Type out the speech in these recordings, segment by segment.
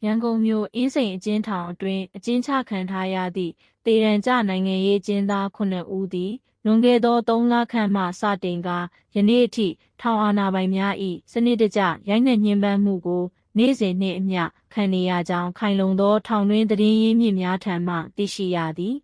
ရန်ကုန်မြို့အင်းစိန်အကျဉ်းထောင်အတွင်းအကျဉ်းချခံထားရသည့်သေဒဏ်ကျနိုင်ငံရေးအကျဉ်းသား9ဦးသည်လွန်ခဲ့သော3လခန့်မှစတင်ကာယနေ့အထိထောင်အာဏာပိုင်များ၏စနစ်တကျရိုက်နှက်ညှဉ်းပန်းမှုကိုနေ့စဉ်နှင့်အမျှခံနေရကြောင်းခိုင်လုံသောထောင်တွင်းသတင်းရင်းမြစ်များထံမှသိရှိရသည်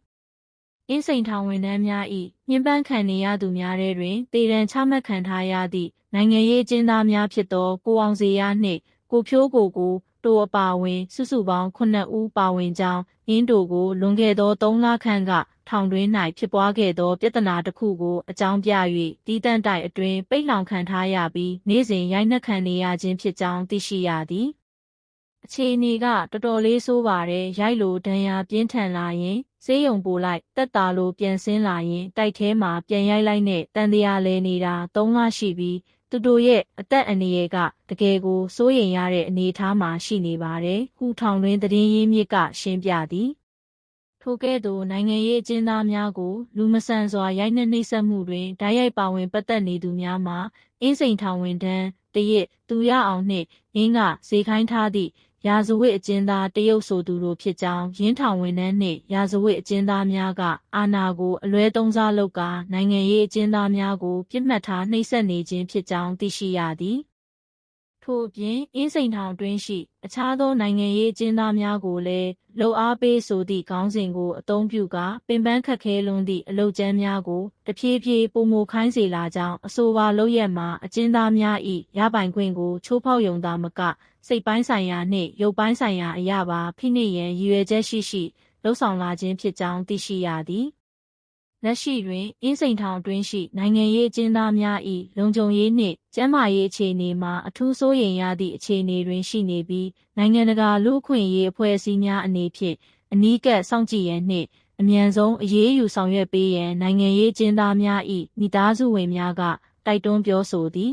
အင်းစိန်ထောင်ဝန်ထမ်းများ၏ညှဉ်းပန်းခံနေရသူများထဲတွင်သေဒဏ်ချမှတ်ခံထားရသည့်နိုင်ငံရေးအကျဉ်းသားများဖြစ်သောကိုအောင်စေရနှင့်ကိုဖြိုးကိုတိုအပါအဝင်စုစုပေါင်း9ဦးပါဝင်ကြောင်းအင်းတို့ကိုလွန်ခဲ့သော3လခန့်ကထောင်တွင်း၌ဖြစ်ပွားခဲ့သောပြဿနာတစ်ခုကိုအကြောင်းပြ၍တီးတန့်တိုက်အတွင်းပိတ်လှောင်ခံထားရပြီးနေ့စဉ်ရိုက်နှက်ခံနေရခြင်းဖြစ်ကြောင်းသိရှိရသည်အခြေအနေကတော်တော်လေးဆိုးပါတယ်ရိုက်လို့ဒဏ်ရာပြင်းထန်လာရင်ဆေးရုံပို့လိုက်တက်တာလို့ပြန်ဆင်းလာရင်တိုက်ထဲမှာပြန်ရိုက်လိုက်နဲ့တန်တရားလဲနေတာ3လရှိပြီးသူတို့ရဲ့အသက်အန္တရာယ်ကတကယ်ကိုစိုးရိမ်ရတဲ့အနေအထားမှာရှိနေပါတယ်။ဟုထောင်တွင်သတင်းရင်းမြစ်ကရှင်းပြသည်။ထိုကဲ့သို့နိုင်ငံရေးအကျဉ်းသားများကိုလူမဆန်စွာရိုက်နှက်နှိပ်စက်မှုတွင်ဓာတ်ရိုက်ပါဝင်ပတ်သက်နေသူများမှာအင်းစိန်ထောင်ဝန်ထမ်းတရစ်သူရအောင်နှင့်အင်းကဈေးခိုင်းထားသည့်ရာဇဝတ်အကျဉ်းသားတရုတ်ဆိုသူတို့ဖြစ်ကြောင်းရင်းထောင်ဝန်ထမ်းနှင့်ရာဇဝတ်အကျဉ်းသားများကအာဏာကိုအလွဲသုံးစားလုပ်ကာနိုင်ငံရေးအကျဉ်းသားများကိုပြစ်မှတ်ထားနှိပ်စက်နေခြင်းဖြစ်ကြောင်းသိရှိရသည်ထို့အပြင်အင်းစိန်ထောင်တွင်းရှိအခြားသောနိုင်ငံရေးအကျဉ်းသားများကိုလည်းလှုပ်အားပေးဆိုသည့်ခေါင်းစဉ်ကိုအသုံးပြုကာပင်ပန်းခက်ခဲလွန်းသည့်အလုပ်ကျမ်းများကိုတဖြည်းဖြည်းပိုမိုခိုင်းစေလာကြောင်းအဆိုပါလုပ်ရက်မှာအကျဉ်းသားများ၏ရပိုင်ခွင့်ကိုချိုးဖောက်ယုံသာမကစိတ်ပိုင်းဆိုင်ရာနှင့်ရုပ်ပိုင်းဆိုင်ရာအရာပါဖိနှိပ်ရန်ရည်ရွယ်ချက်ရှိလှုပ်ဆောင်လာခြင်းဖြစ်ကြောင်းသိရှိရသည်လက်ရှိတွင်အင်းစိန်ထောင်တွင်းရှိနိုင်ငံရေးအကျဉ်းသားများ၏လုံခြုံရေးနှင့်ကျန်းမာရေးအခြေအနေမှာအထူးစိုးရိမ်ရသည့်အခြေအနေတွင်ရှိနေပြီးနိုင်ငံတကာလူ့အခွင့်အရေးအဖွဲ့အစည်းများအနေဖြင့်အနီးကပ်စောင့်ကြည့်ရန်နှင့်အမြန်ဆုံးအရေးယူဆောင်ရွက်ပေးရန်နိုင်ငံရေးအကျဉ်းသားများ၏မိသားစုဝင်များကတိုက်တွန်းပြောဆိုသည်